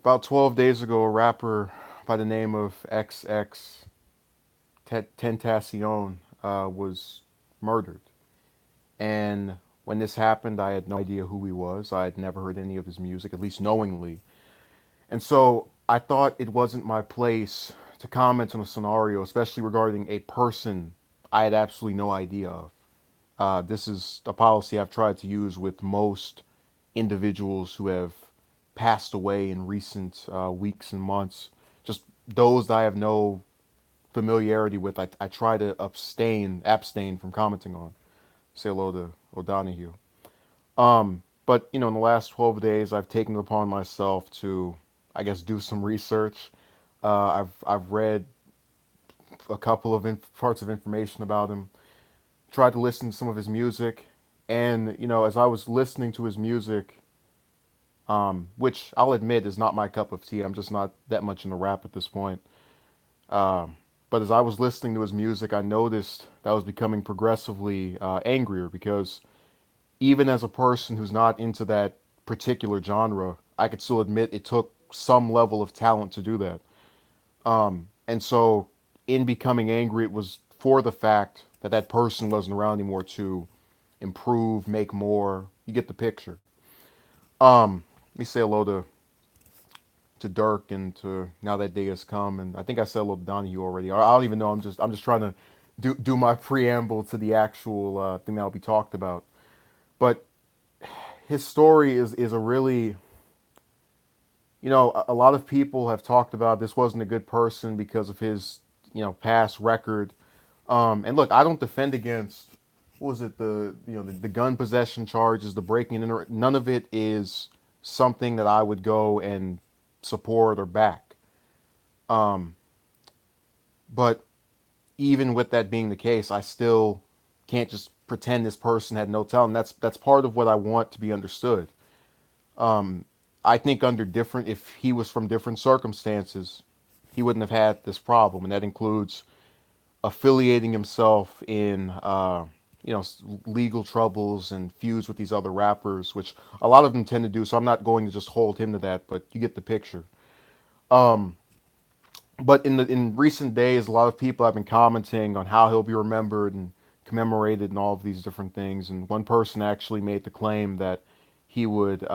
About 12 days ago, a rapper by the name of XXXTentacion was murdered. And when this happened, I had no idea who he was. I had never heard any of his music, at least knowingly. And so I thought it wasn't my place to comment on a scenario, especially regarding a person I had absolutely no idea of. This is a policy I've tried to use with most individuals who have passed away in recent weeks and months. Just those that I have no familiarity with, I try to abstain from commenting on. Say hello to O'Donohue. But in the last 12 days, I've taken it upon myself to, I guess, do some research. I've read a couple of parts of information about him, tried to listen to some of his music, and as I was listening to his music, which I'll admit is not my cup of tea. I'm just not that much into rap at this point. But as I was listening to his music, I noticed that I was becoming progressively angrier because even as a person who's not into that particular genre, I could still admit it took some level of talent to do that. And so, in becoming angry, it was for the fact that that person wasn't around anymore to improve, make more. You get the picture. Let me say hello to Dirk and to Now That Day Has Come, and I think I said hello to Donahue already. I don't even know. I'm just trying to do my preamble to the actual thing that'll be talked about. But his story is a really, a lot of people have talked about this wasn't a good person because of his past record. And look, I don't defend against what was it, the gun possession charges, the breaking and enter. None of it is something that I would go and support or back. Um, but even with that being the case, I still can't just pretend this person had no talent. That's part of what I want to be understood. Um, I think if he was from different circumstances, he wouldn't have had this problem, and that includes affiliating himself in legal troubles and feuds with these other rappers, which a lot of them tend to do. So I'm not going to just hold him to that, but you get the picture. Um, but in recent days, a lot of people have been commenting on how he'll be remembered and commemorated and all of these different things. And one person actually made the claim that he would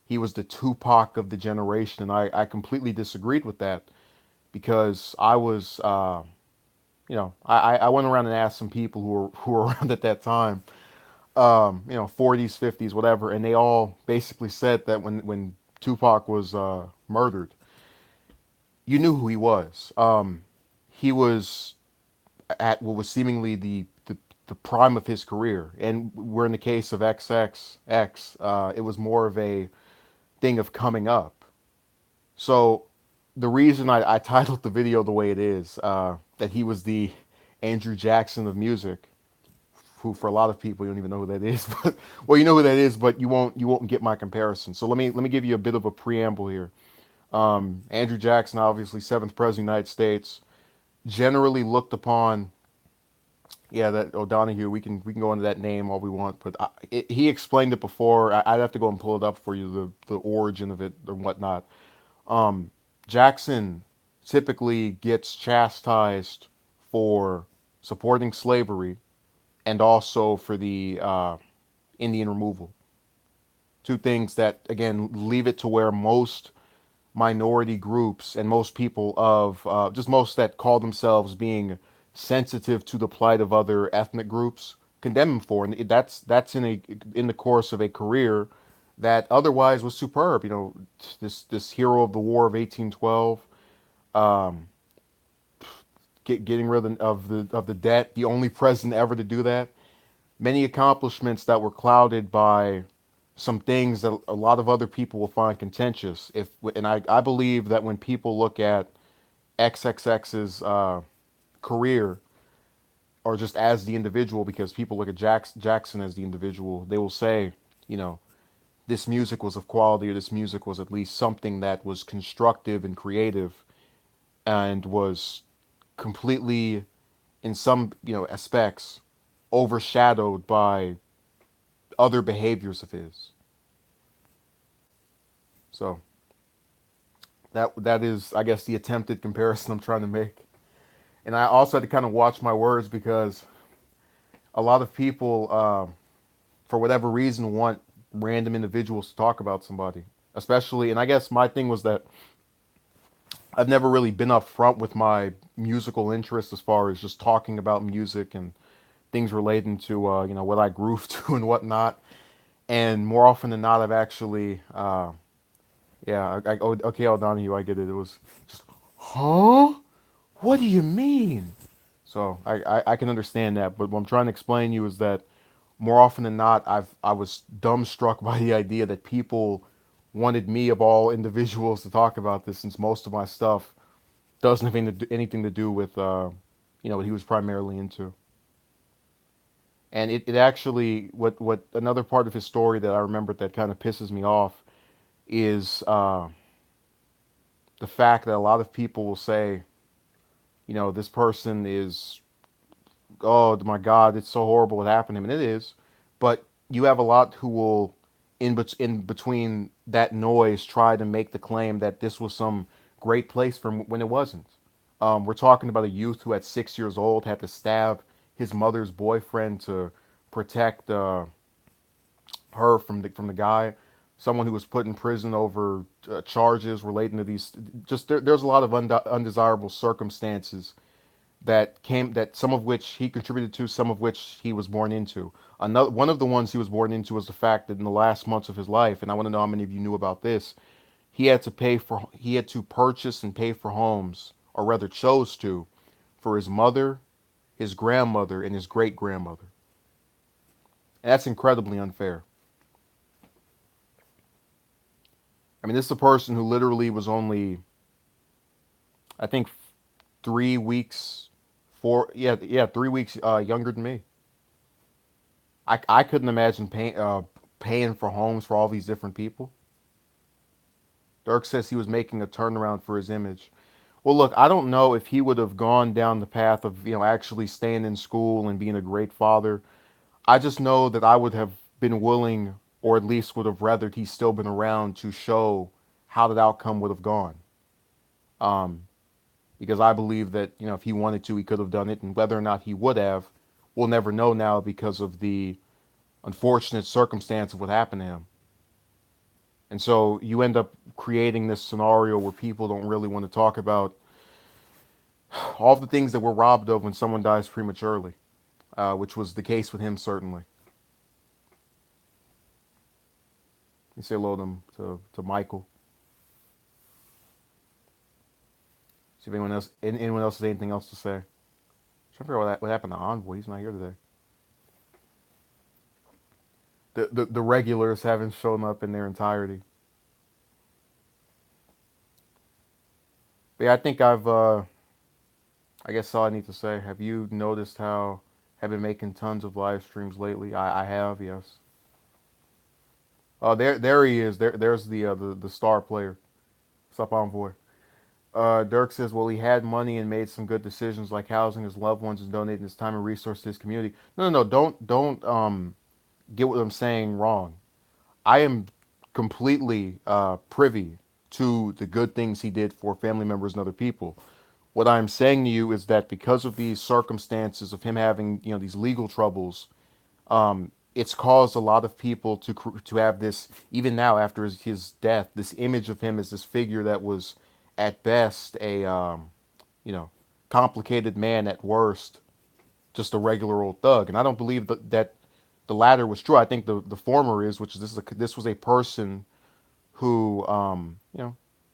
he was the Tupac of the generation, and I completely disagreed with that because I was I went around and asked some people who were around at that time, 40s, 50s, whatever, and they all basically said that when Tupac was murdered, you knew who he was. He was at what was seemingly the prime of his career, and we're in the case of XXX. It was more of a thing of coming up. So the reason I titled the video the way it is, that he was the Andrew Jackson of music, who for a lot of people you don't even know who that is, but well, you know who that is, but you won't get my comparison. So let me give you a bit of a preamble here. Andrew Jackson, obviously seventh president of the United States, generally looked upon. Yeah, that O'Donohue. We can go into that name all we want, but he explained it before. I'd have to go and pull it up for you, the origin of it and whatnot. Um, Jackson typically gets chastised for supporting slavery and also for the Indian removal. Two things that, again, leave it to where most minority groups and most people of just most that call themselves being sensitive to the plight of other ethnic groups condemn him for, and that's in the course of a career that otherwise was superb. This hero of the War of 1812, um, getting rid of the debt, the only president ever to do that. Many accomplishments that were clouded by some things that a lot of other people will find contentious. I believe that when people look at XXX's career, or just as the individual, because people look at Jackson as the individual, they will say, you know, this music was of quality, or this music was at least something that was constructive and creative, and was completely, in some aspects, overshadowed by other behaviors of his. So That is, I guess, the attempted comparison I'm trying to make. And I also had to kind of watch my words because a lot of people, for whatever reason, want random individuals to talk about somebody, especially. And I guess my thing was that I've never really been upfront with my musical interests as far as just talking about music and things relating to what I groove to and whatnot. And more often than not, I've actually oh, okay, O'Donohue, I get it. It was just, huh? What do you mean? So I can understand that, but what I'm trying to explain to you is that more often than not, I was dumbstruck by the idea that people wanted me of all individuals to talk about this, since most of my stuff doesn't have anything to do with what he was primarily into. And it actually, what another part of his story that I remember that kind of pisses me off is the fact that a lot of people will say, this person is, oh my God, it's so horrible what happened to him, and it is. But you have a lot who will, in between that noise, try to make the claim that this was some great place for him when it wasn't. We're talking about a youth who, at 6 years old, had to stab his mother's boyfriend to protect her from the guy. Someone who was put in prison over charges relating to these. Just there's a lot of undesirable circumstances that some of which he contributed to, some of which he was born into. Another one of the ones he was born into was the fact that in the last months of his life, and I want to know how many of you knew about this, he had to purchase and pay for homes, or rather chose to, for his mother, his grandmother, and his great grandmother. And that's incredibly unfair. I mean, this is a person who literally was only, I think, 3 weeks, 3 weeks younger than me. I couldn't imagine paying for homes for all these different people. Dirk says he was making a turnaround for his image. Well, look, I don't know if he would have gone down the path of, actually staying in school and being a great father. I just know that I would have been willing, or at least would have rathered he still been around to show how that outcome would have gone. Um, because I believe that, if he wanted to, he could have done it, and whether or not he would have, we'll never know now because of the unfortunate circumstance of what happened to him. And so you end up creating this scenario where people don't really want to talk about all the things that we're robbed of when someone dies prematurely, which was the case with him, certainly. You say hello to Michael. See if anyone else has anything else to say. I'm trying to figure out what happened to Envoy. He's not here today. The regulars haven't shown up in their entirety. But yeah, I think I guess all I need to say. Have you noticed how I've been making tons of live streams lately? I have, yes. Oh, there he is. There's the star player. What's up, Envoy? Dirk says, well, he had money and made some good decisions like housing his loved ones and donating his time and resources to his community. No. Don't get what I'm saying wrong. I am completely privy to the good things he did for family members and other people. What I'm saying to you is that because of these circumstances of him having, these legal troubles, it's caused a lot of people to have this, even now after his death, this image of him as this figure that was at best a you know complicated man, at worst just a regular old thug. And I don't believe that the latter was true. I think the former is, which is this was a person who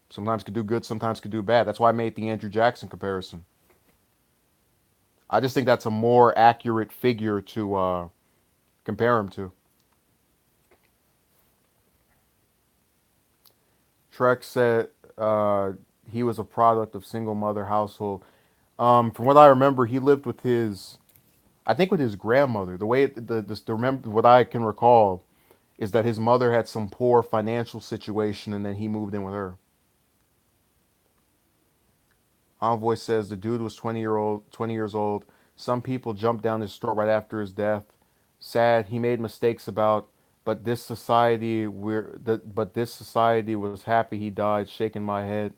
sometimes could do good, sometimes could do bad. That's why I made the Andrew Jackson comparison. I just think that's a more accurate figure to compare him to. Trek said he was a product of single mother household. From what I remember, he lived with I think with his grandmother. The remember what I can recall is that his mother had some poor financial situation, and then he moved in with her. Envoy says the dude was 20 years old. Some people jumped down his throat right after his death. Sad, he made mistakes about, but this society was happy he died. Shaking my head.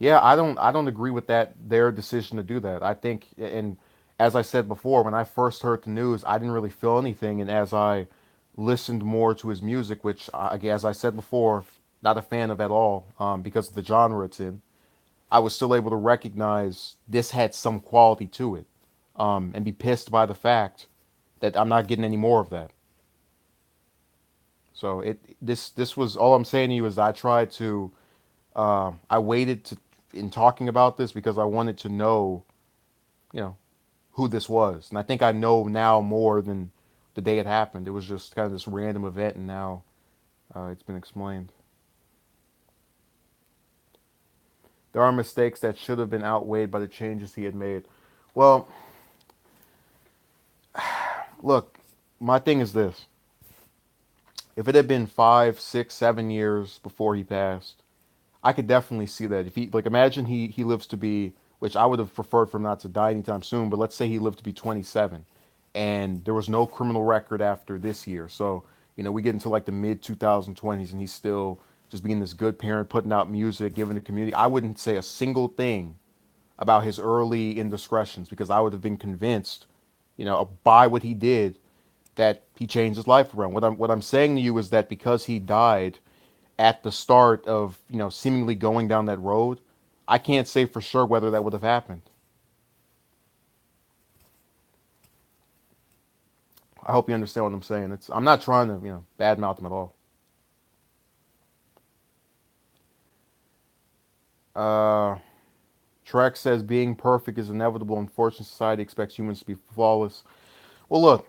Yeah, I don't agree with that their decision to do that. I think, and as I said before, when I first heard the news, I didn't really feel anything, and as I listened more to his music, which as I said before, not a fan of at all, because of the genre it's in, I was still able to recognize this had some quality to it, and be pissed by the fact that I'm not getting any more of that. So this was all I'm saying to you is I tried to I waited to in talking about this because I wanted to know, you know, who this was, and I think I know now more than the day it happened. It was just kind of this random event, and now it's been explained. There are mistakes that should have been outweighed by the changes he had made. Well, look, my thing is this: if it had been 5, 6, 7 years before he passed, I could definitely see that. If he like imagine he lives to be, which I would have preferred for him not to die anytime soon, but let's say he lived to be 27 and there was no criminal record after this year. So, we get into like the mid 2020s and he's still just being this good parent, putting out music, giving the community. I wouldn't say a single thing about his early indiscretions because I would have been convinced, by what he did that he changed his life around. What I'm saying to you is that because he died at the start of seemingly going down that road, I can't say for sure whether that would have happened. I hope you understand what I'm saying. I'm not trying to badmouth him at all. Uh, Trek says being perfect is inevitable. Unfortunately, society expects humans to be flawless. Well, look,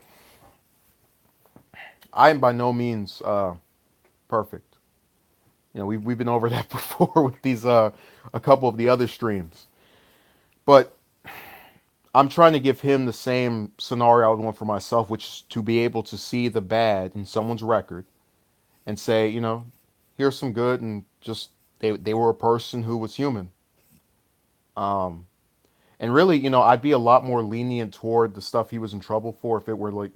I am by no means perfect. We've been over that before with these a couple of the other streams, but I'm trying to give him the same scenario I would want for myself, which is to be able to see the bad in someone's record and say, here's some good, and just they were a person who was human. Um, and really, I'd be a lot more lenient toward the stuff he was in trouble for if it were like,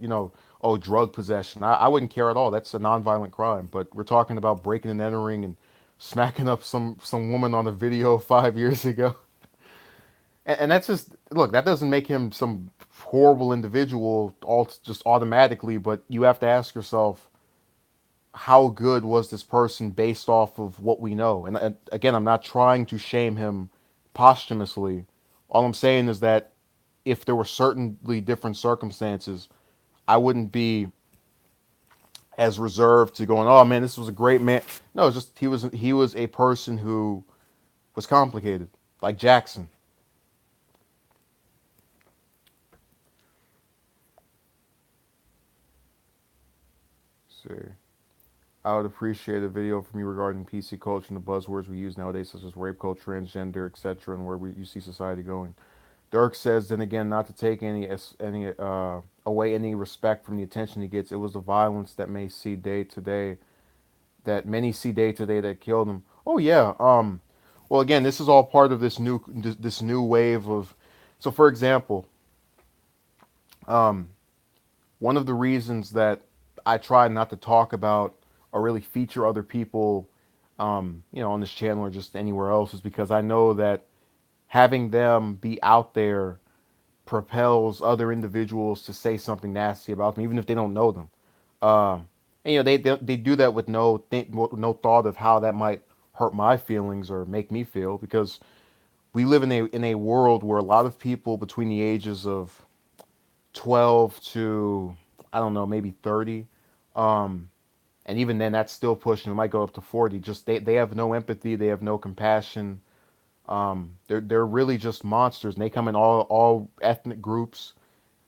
oh, drug possession. I wouldn't care at all. That's a nonviolent crime. But we're talking about breaking and entering and smacking up some woman on a video 5 years ago. And that's just look. That doesn't make him some horrible individual all just automatically. But you have to ask yourself, how good was this person based off of what we know? And again, I'm not trying to shame him posthumously. All I'm saying is that if there were certainly different circumstances, I wouldn't be as reserved to going, "Oh man, this was a great man." No, it's just he was a person who was complicated, like Jackson. See. I would appreciate a video from you regarding PC culture and the buzzwords we use nowadays, such as rape culture, transgender, etc., and where you see society going. Dirk says, then again, not to take any away any respect from the attention he gets. It was the violence that may see day to day, that many see day to day that killed him. Oh yeah. Well, again, this is all part of this new wave of. So, for example, um, one of the reasons that I try not to talk about or really feature other people, on this channel or just anywhere else, is because I know that having them be out there propels other individuals to say something nasty about them, even if they don't know them. And they do that with no thought of how that might hurt my feelings or make me feel, because we live in a world where a lot of people between the ages of 12 to, I don't know, maybe 30, um, and even then that's still pushing. It might go up to 40. Just they have no empathy, they have no compassion. They're really just monsters, and they come in all ethnic groups,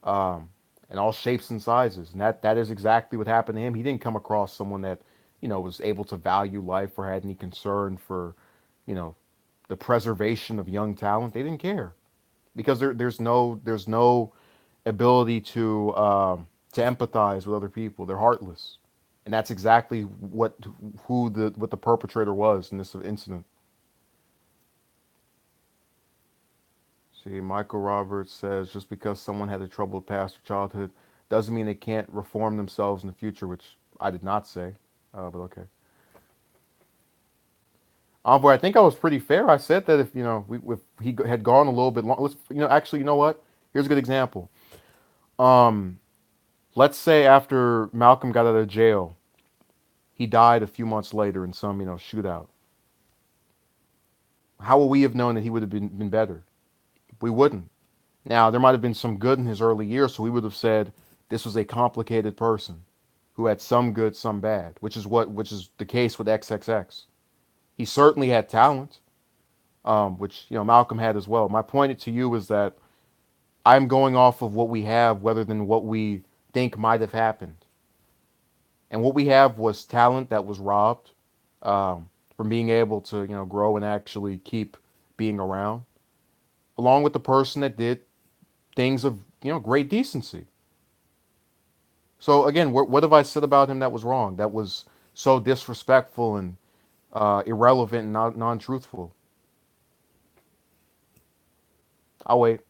um, and all shapes and sizes. And that is exactly what happened to him. He didn't come across someone that was able to value life or had any concern for you know the preservation of young talent. They didn't care because there's no ability to empathize with other people. They're heartless, and that's exactly what the perpetrator was in this incident. See, Michael Roberts says just because someone had a troubled past or childhood doesn't mean they can't reform themselves in the future, which I did not say, but okay. Envoy, I think I was pretty fair. I said that if he had gone a little bit long, actually, you know what? Here's a good example. Um, let's say after Malcolm got out of jail, he died a few months later in some shootout. How would we have known that he would have been better? We wouldn't. Now there might have been some good in his early years, so we would have said this was a complicated person who had some good, some bad, which is the case with XXX. He certainly had talent, which Malcolm had as well. My point to you is that I'm going off of what we have rather than what we think might have happened. And what we have was talent that was robbed from being able to grow and actually keep being around, along with the person that did things of great decency. So again, what have I said about him that was wrong? That was so disrespectful and irrelevant and non-truthful. I'll wait.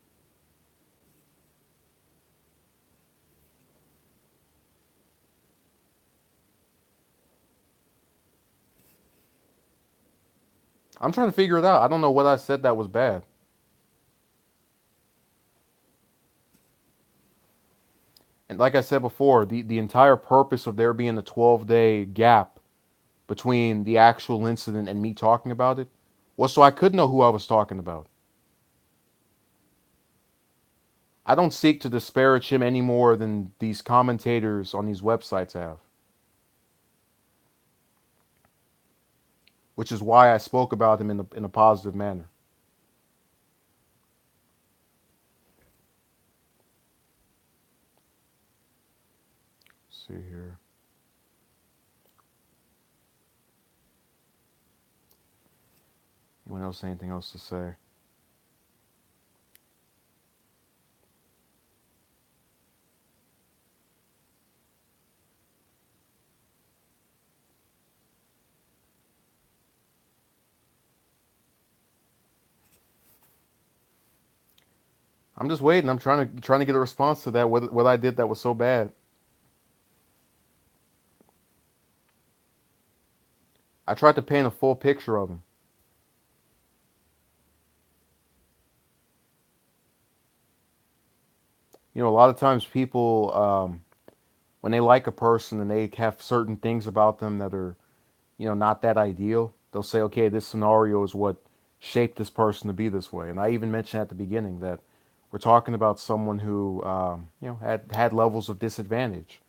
I'm trying to figure it out. I don't know what I said that was bad. And like I said before, the entire purpose of there being a 12-day gap between the actual incident and me talking about it was so I could know who I was talking about. I don't seek to disparage him any more than these commentators on these websites have, which is why I spoke about him in a positive manner. Let's see here. Anyone else? Anything else to say? I'm just waiting. I'm trying to get a response to that. What I did that was so bad. I tried to paint a full picture of him. A lot of times people, when they like a person and they have certain things about them that are, not that ideal, they'll say, okay, this scenario is what shaped this person to be this way. And I even mentioned at the beginning that we're talking about someone who, had levels of disadvantage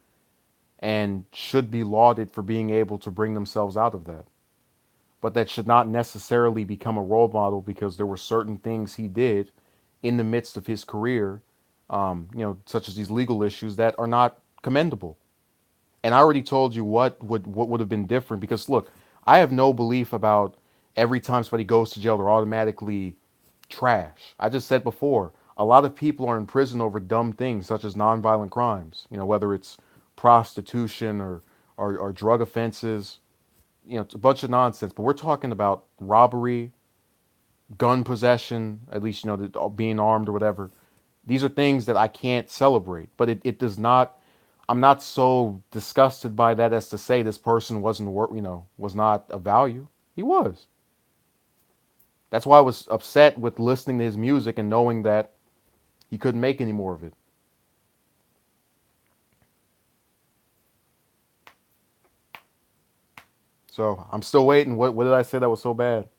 and should be lauded for being able to bring themselves out of that. But that should not necessarily become a role model because there were certain things he did in the midst of his career, such as these legal issues that are not commendable. And I already told you what would have been different because look, I have no belief about every time somebody goes to jail they're automatically trash. I just said before, a lot of people are in prison over dumb things such as nonviolent crimes. Whether it's prostitution or drug offenses. It's a bunch of nonsense. But we're talking about robbery, gun possession, at least being armed or whatever. These are things that I can't celebrate. But it does not. I'm not so disgusted by that as to say this person was not of value. He was. That's why I was upset with listening to his music and knowing that he couldn't make any more of it. So I'm still waiting. What did I say that was so bad?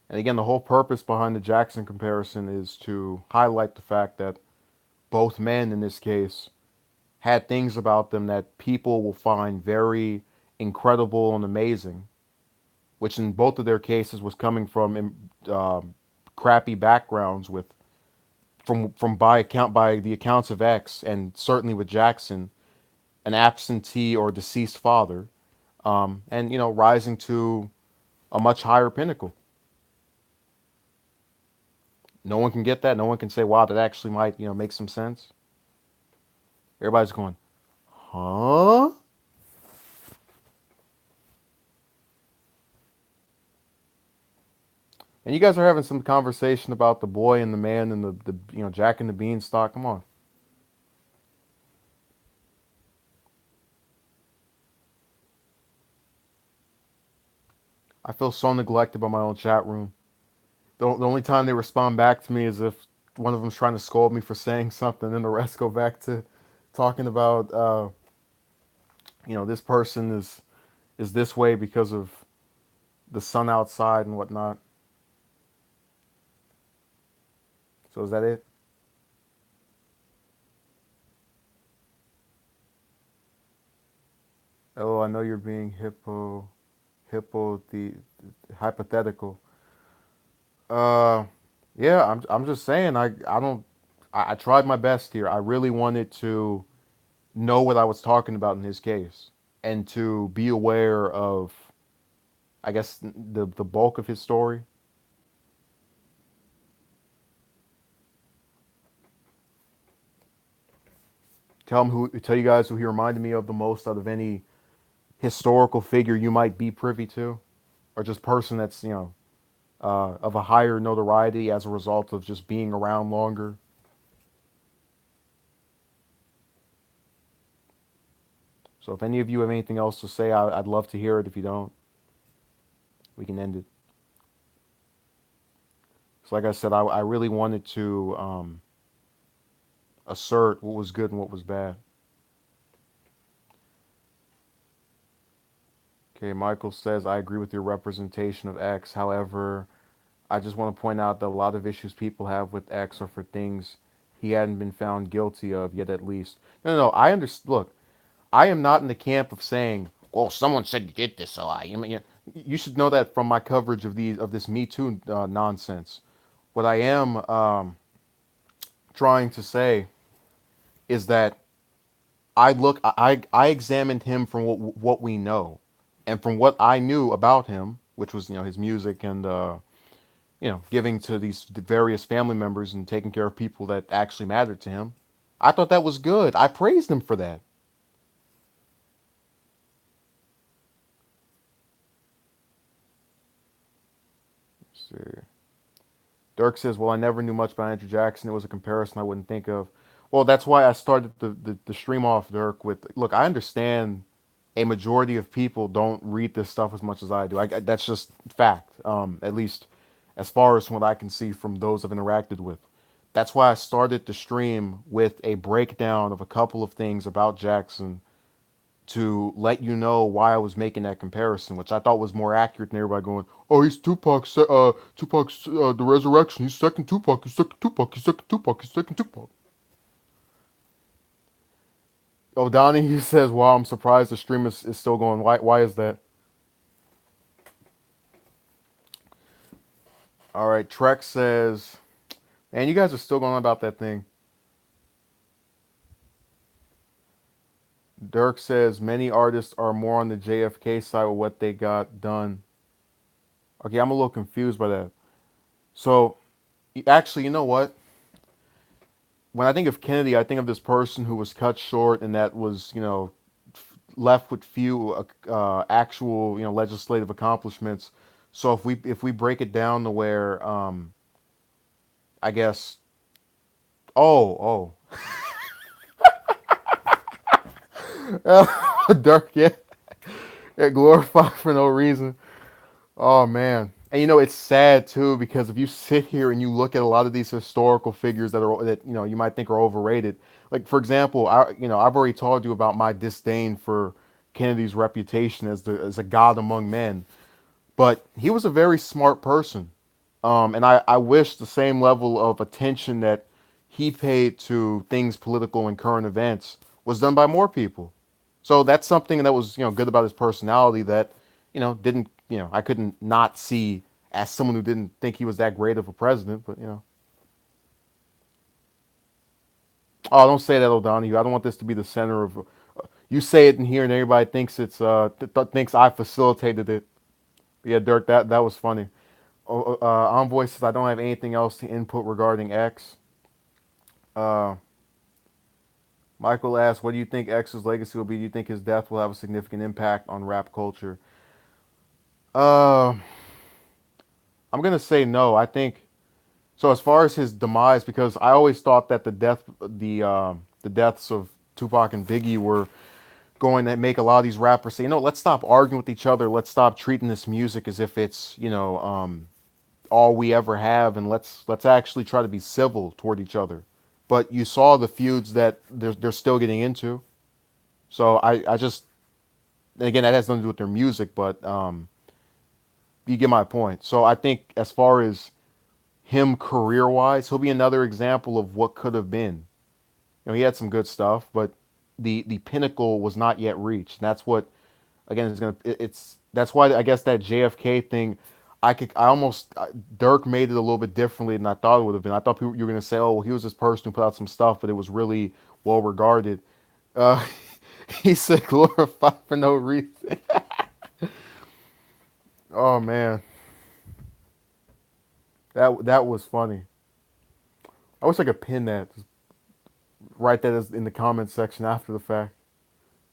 And again, the whole purpose behind the Jackson comparison is to highlight the fact that both men in this case had things about them that people will find very incredible and amazing, which in both of their cases was coming from crappy backgrounds with from by the accounts of X and certainly with Jackson, an absentee or deceased father, and rising to a much higher pinnacle. No one can get that. No one can say, "Wow, that actually might make some sense." Everybody's going, "Huh?" And you guys are having some conversation about the boy and the man and the Jack and the Beanstalk. Come on. I feel so neglected by my own chat room. The only time they respond back to me is if one of them's trying to scold me for saying something, and the rest go back to talking about, this person is this way because of the sun outside and whatnot. So is that it? Oh, I know you're being hippo the hypothetical. Uh, yeah, I'm just saying I don't I tried my best here. I really wanted to know what I was talking about in his case and to be aware of, I guess, the bulk of his story. Tell you guys who he reminded me of the most out of any historical figure you might be privy to, or just person that's of a higher notoriety as a result of just being around longer. So if any of you have anything else to say, I'd love to hear it. If you don't, we can end it. So like I said, I really wanted to assert what was good and what was bad. Okay, Michael says, I agree with your representation of X. However, I just want to point out that a lot of issues people have with X are for things he hadn't been found guilty of yet, at least. No, I understand. Look, I am not in the camp of saying, well, someone said you did this, so you should know that from my coverage of this Me Too nonsense. What I am trying to say is that I examined him from what we know, and from what I knew about him, which was his music and giving to these various family members and taking care of people that actually mattered to him. I thought that was good. I praised him for that. Let's see. Dirk says, "Well, I never knew much about Andrew Jackson. It was a comparison I wouldn't think of." Well, that's why I started the stream off, Dirk. With look, I understand a majority of people don't read this stuff as much as I do. That's just fact. At least as far as what I can see from those I've interacted with. That's why I started the stream with a breakdown of a couple of things about Jackson to let you know why I was making that comparison, which I thought was more accurate than everybody going, "Oh, he's Tupac's the Resurrection. He's second Tupac. He's second Tupac. He's second Tupac. He's second Tupac." Oh, Donnie, he says, "Wow, I'm surprised the stream is still going. Why is that?" All right, Trek says, "Man, you guys are still going on about that thing." Dirk says many artists are more on the JFK side with what they got done. Okay, I'm a little confused by that. So, actually, you know what? When I think of Kennedy, I think of this person who was cut short and that was, left with few actual, legislative accomplishments. So if we break it down to where, I guess, oh, Dirk, yeah, yeah, glorified for no reason. Oh man. And it's sad too because if you sit here and you look at a lot of these historical figures that you might think are overrated. Like for example, I've already told you about my disdain for Kennedy's reputation as a god among men, but he was a very smart person. And I wish the same level of attention that he paid to things political and current events was done by more people. So that's something that was, good about his personality that, didn't, I couldn't not see as someone who didn't think he was that great of a president, but oh, don't say that, O'Donohue. I don't want this to be the center of. You say it in here, and everybody thinks it's thinks I facilitated it. Yeah, Dirk, that was funny. Envoy says I don't have anything else to input regarding X. Uh, Michael asks, "What do you think X's legacy will be? Do you think his death will have a significant impact on rap culture?" Uh, I'm gonna say no. I think so. As far as his demise, because I always thought that the deaths of Tupac and Biggie were going to make a lot of these rappers say, let's stop arguing with each other. Let's stop treating this music as if it's, all we ever have, and let's actually try to be civil toward each other. But you saw the feuds that they're still getting into. So I just, again, that has nothing to do with their music, but you get my point. So I think as far as him career wise, he'll be another example of what could have been. He had some good stuff, but the pinnacle was not yet reached. And that's what, again, it's that's why I guess that JFK thing, I almost Dirk made it a little bit differently than I thought it would have been. I thought you were gonna say, oh, well, he was this person who put out some stuff, but it was really well regarded. Uh, he said glorified for no reason. Oh man, that was funny. I wish I could pin that. Just write that as in the comments section after the fact.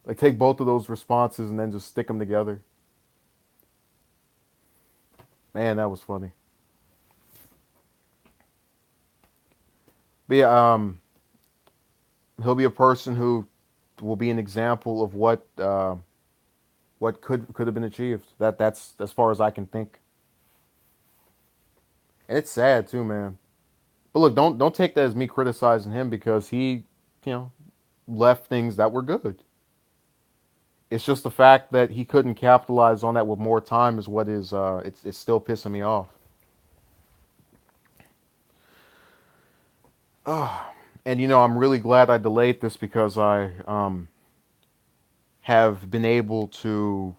Like take both of those responses and then just stick them together. Man, that was funny. But yeah, he'll be a person who will be an example of what could have been achieved. That's as far as I can think. And it's sad too, man. But look, don't take that as me criticizing him because he, you know, left things that were good. It's just the fact that he couldn't capitalize on that with more time is what is it's still pissing me off. And I'm really glad I delayed this because I have been able to,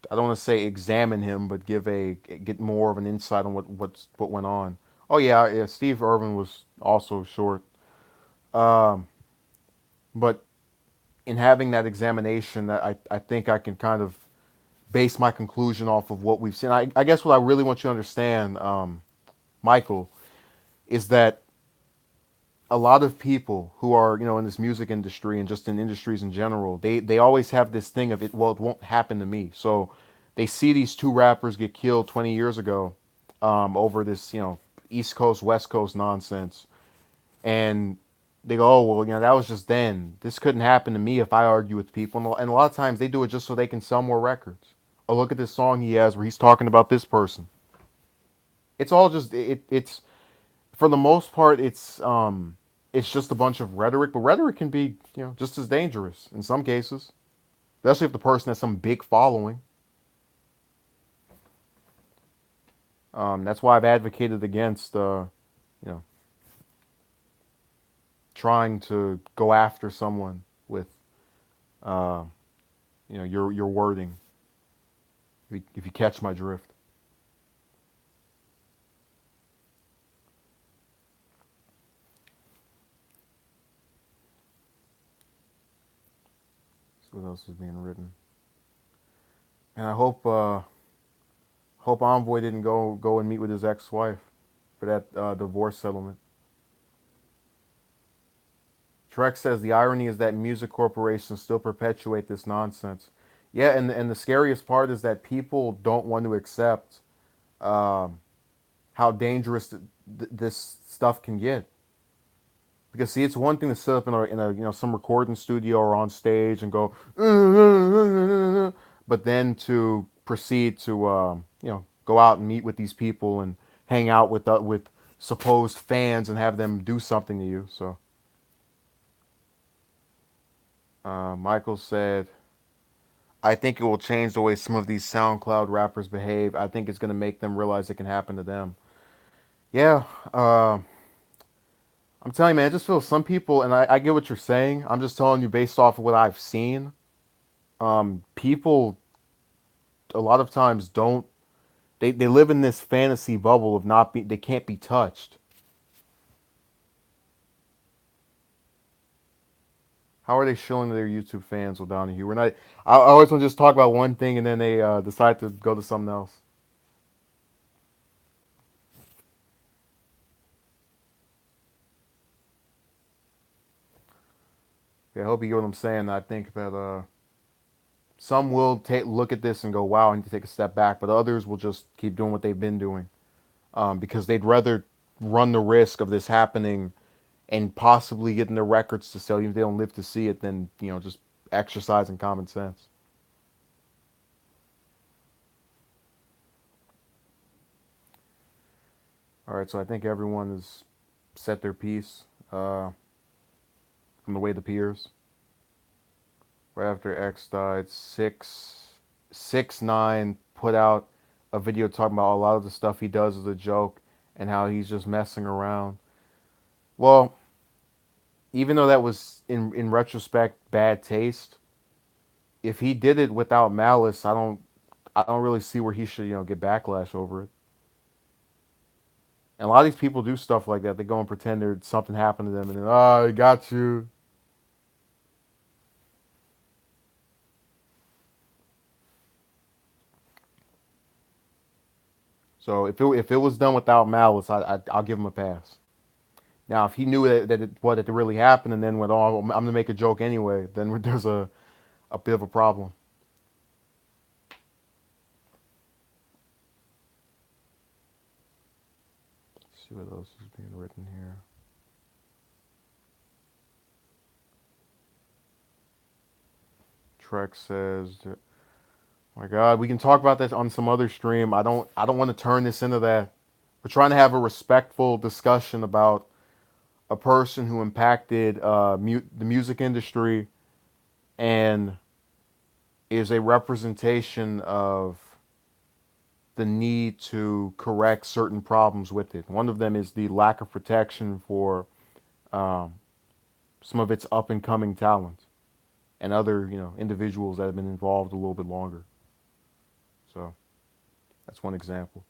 I don't want to say examine him, but get more of an insight on what went on. Oh yeah, Steve Irwin was also short. Um, but in having that examination, I think I can kind of base my conclusion off of what we've seen. I guess what I really want you to understand, Michael, is that a lot of people who are in this music industry and just in industries in general, they always have this thing of it. Well, it won't happen to me. So they see these two rappers get killed 20 years ago over this East Coast West Coast nonsense, and they go, oh well, that was just then. This couldn't happen to me if I argue with people. And a lot of times they do it just so they can sell more records. Oh, look at this song he has where he's talking about this person. It's all just it's for the most part it's just a bunch of rhetoric, but rhetoric can be just as dangerous in some cases, especially if the person has some big following. That's why I've advocated against you know trying to go after someone with uh, your wording. If you catch my drift. So what else is being written? And I hope Envoy didn't go and meet with his ex-wife for that divorce settlement. Trek says the irony is that music corporations still perpetuate this nonsense. Yeah, and the scariest part is that people don't want to accept um, how dangerous this stuff can get. Because see, it's one thing to sit up in a some recording studio or on stage and go, but then to proceed to go out and meet with these people and hang out with supposed fans and have them do something to you. So Michael said, I think it will change the way some of these SoundCloud rappers behave. I think it's going to make them realize it can happen to them. Yeah, I'm telling you, man, I just feel some people, and I get what you're saying. I'm just telling you based off of what I've seen. People a lot of times don't. They live in this fantasy bubble of not be. They can't be touched. How are they showing their YouTube fans, O'Donohue? We're not. I always want to just talk about one thing and then they decide to go to something else. Yeah, I hope you get what I'm saying. I think that some will take look at this and go, "Wow, I need to take a step back," but others will just keep doing what they've been doing because they'd rather run the risk of this happening and possibly getting the records to sell, even if they don't live to see it, than just exercising common sense. All right, so I think everyone has set their piece from the way it appears. Right after X died, 6ix9ine put out a video talking about a lot of the stuff he does as a joke and how he's just messing around. Well, even though that was in retrospect bad taste, if he did it without malice, I don't really see where he should get backlash over it. And a lot of these people do stuff like that. They go and pretend there's something happened to them, and then I got you. So if it was done without malice, I'll give him a pass. Now, if he knew what it really happened and then went, "Oh, I'm gonna make a joke anyway," then there's a bit of a problem. Let's see what else is being written here. Trek says, "Oh my God, we can talk about this on some other stream. I don't want to turn this into that. We're trying to have a respectful discussion about a person who impacted the music industry and is a representation of the need to correct certain problems with it. One of them is the lack of protection for um, some of its up and coming talent and other individuals that have been involved a little bit longer. So that's one example.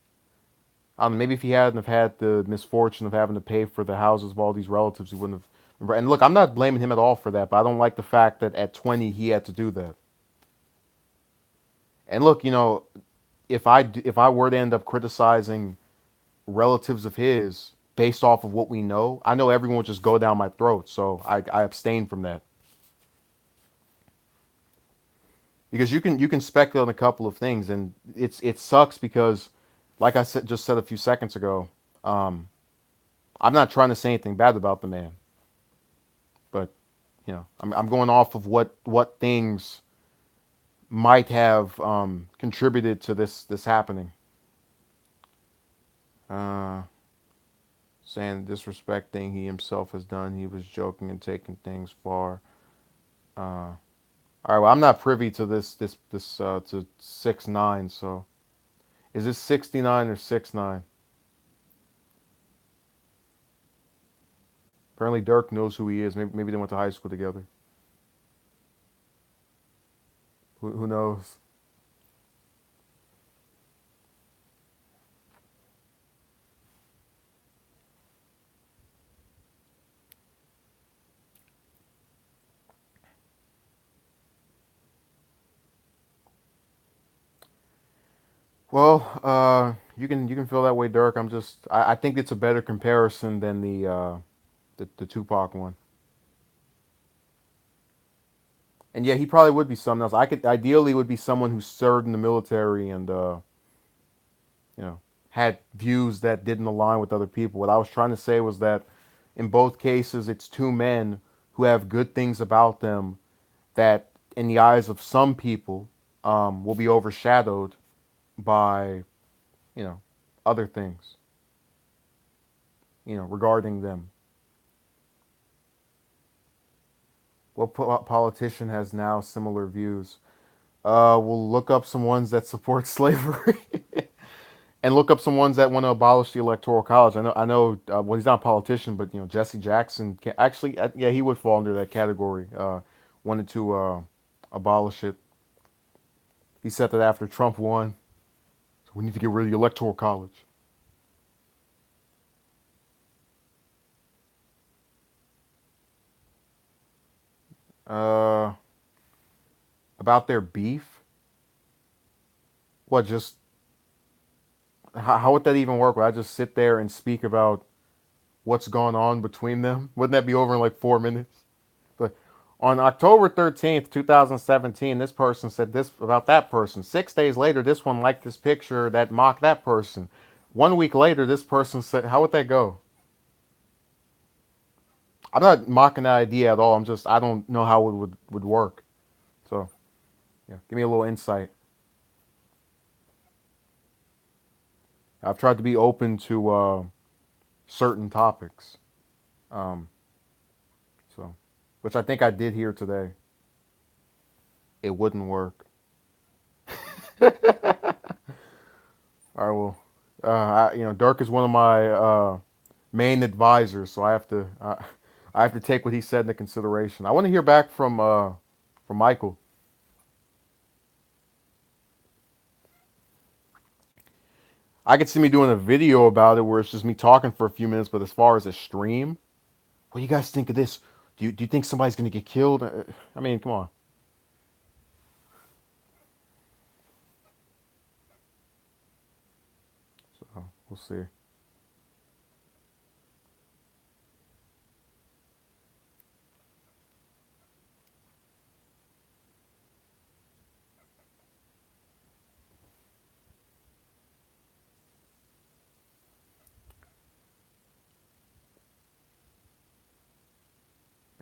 I don't know, maybe if he hadn't have had the misfortune of having to pay for the houses of all these relatives, he wouldn't have. And look, I'm not blaming him at all for that, but I don't like the fact that at 20 he had to do that. And look, if I were to end up criticizing relatives of his based off of what we know, I know everyone would just go down my throat. So I abstain from that because you can speculate on a couple of things, and it sucks because, like I said a few seconds ago, um, I'm not trying to say anything bad about the man, but I'm going off of what things might have contributed to this happening. Uh, Saying the disrespect thing he himself has done. He was joking and taking things far. All right, well, I'm not privy to this to 6ix9ine. So is this 69 or 6ix9ine? Apparently, Dirk knows who he is. Maybe they went to high school together. Who knows? Well, you can feel that way, Dirk. I think it's a better comparison than the Tupac one. And yeah, he probably would be someone else. I could ideally would be someone who served in the military and you know had views that didn't align with other people. What I was trying to say was that in both cases, it's two men who have good things about them that, in the eyes of some people, will be overshadowed by you know other things regarding them. What politician has now similar views? We'll look up some ones that support slavery. And look up some ones that want to abolish the electoral college. I know. Well, he's not a politician, but Jesse Jackson actually, yeah, he would fall under that category. Wanted to abolish it. He said that after Trump won, so we need to get rid of the electoral college. Uh, about their beef. What? Just how would that even work? Would I just sit there and speak about what's going on between them? Wouldn't that be over in like 4 minutes? But on October 13th, 2017, this person said this about that person. 6 days later, this one liked this picture that mocked that person. 1 week later, this person said, how would that go? I'm not mocking that idea at all. I don't know how it would work. Yeah, give me a little insight. I've tried to be open to certain topics, um, so which I think I did here today. It wouldn't work. All right, well, Dirk is one of my main advisors, so I have to take what he said into consideration. I want to hear back from Michael. I could see me doing a video about it where it's just me talking for a few minutes, but as far as a stream, what do you guys think of this? Do you think somebody's gonna get killed? I mean, come on. So we'll see.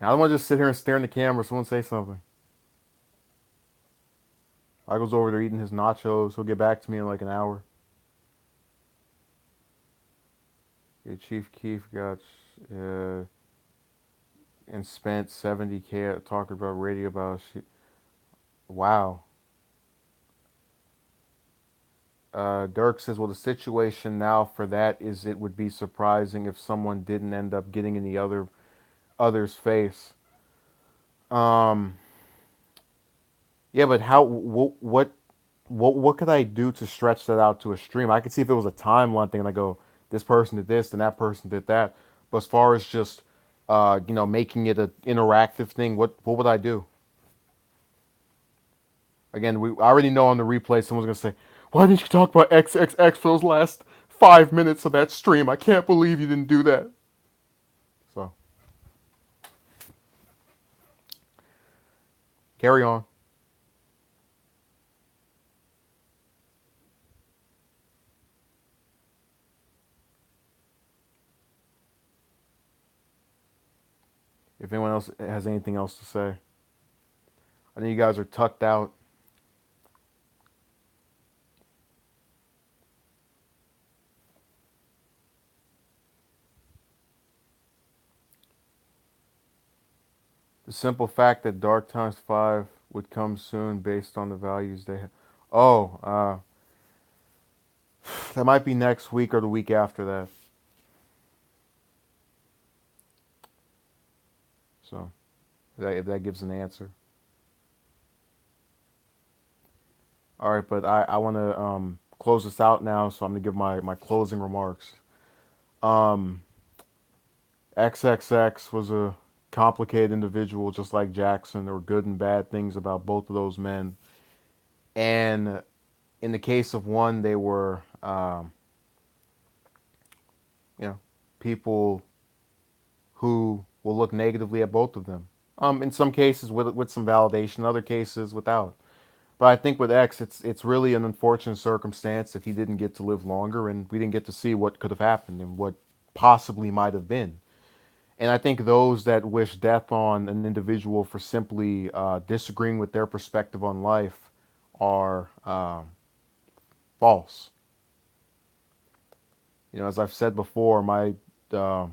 I don't want to just sit here and stare in the camera. Someone say something. I goes over there eating his nachos. He'll get back to me in like an hour. Yeah, Chief Keef got uh, and spent 70K talking about radio about shit. Wow. Dirk says, well, the situation now for that is it would be surprising if someone didn't end up getting in the other's face. Um, yeah, but what could I do to stretch that out to a stream? I could see if it was a timeline thing, and I go, this person did this, and that person did that. But as far as just, making it an interactive thing, what would I do? Again, I already know on the replay someone's gonna say, "Why didn't you talk about XXX for those last 5 minutes of that stream? I can't believe you didn't do that." So carry on. If anyone else has anything else to say, I know you guys are tucked out. The simple fact that Dark Times 5 would come soon based on the values they have. Oh, that might be next week or the week after that. So, if that gives an answer. All right, but I want to close this out now, so I'm going to give my closing remarks. Um, XXX was a complicated individual, just like Jackson. There were good and bad things about both of those men. And in the case of one, they were, you know, people who will look negatively at both of them. In some cases with some validation, other cases without. But I think with X, it's really an unfortunate circumstance that he didn't get to live longer, and we didn't get to see what could have happened and what possibly might have been. And I think those that wish death on an individual for simply disagreeing with their perspective on life are false. As I've said before, uh,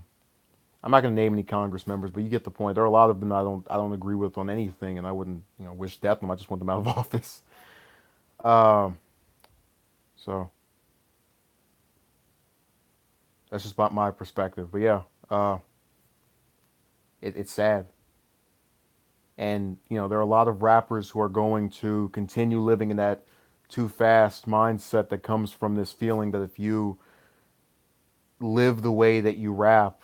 I'm not going to name any Congress members, but you get the point. There are a lot of them I don't agree with on anything, and I wouldn't wish death on them. I just want them out of office. Um, so that's just about my perspective. But yeah, it's sad. And there are a lot of rappers who are going to continue living in that too fast mindset that comes from this feeling that if you live the way that you rap,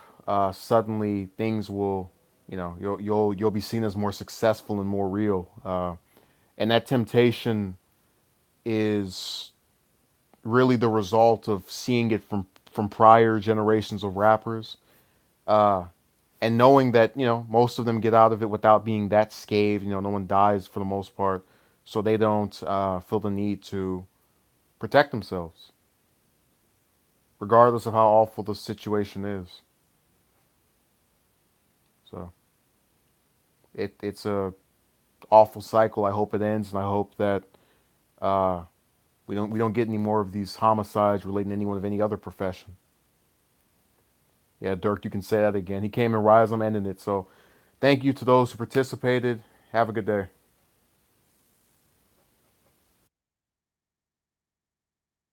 suddenly things will, you'll be seen as more successful and more real. And that temptation is really the result of seeing it from prior generations of rappers. Uh, and knowing that most of them get out of it without being that scathed. No one dies for the most part, so they don't feel the need to protect themselves, regardless of how awful the situation is. So it's a awful cycle. I hope it ends, and I hope that uh, we don't get any more of these homicides relating to anyone of any other profession. Yeah, Dirk, you can say that again. He came in Rise, I'm ending it. So thank you to those who participated. Have a good day.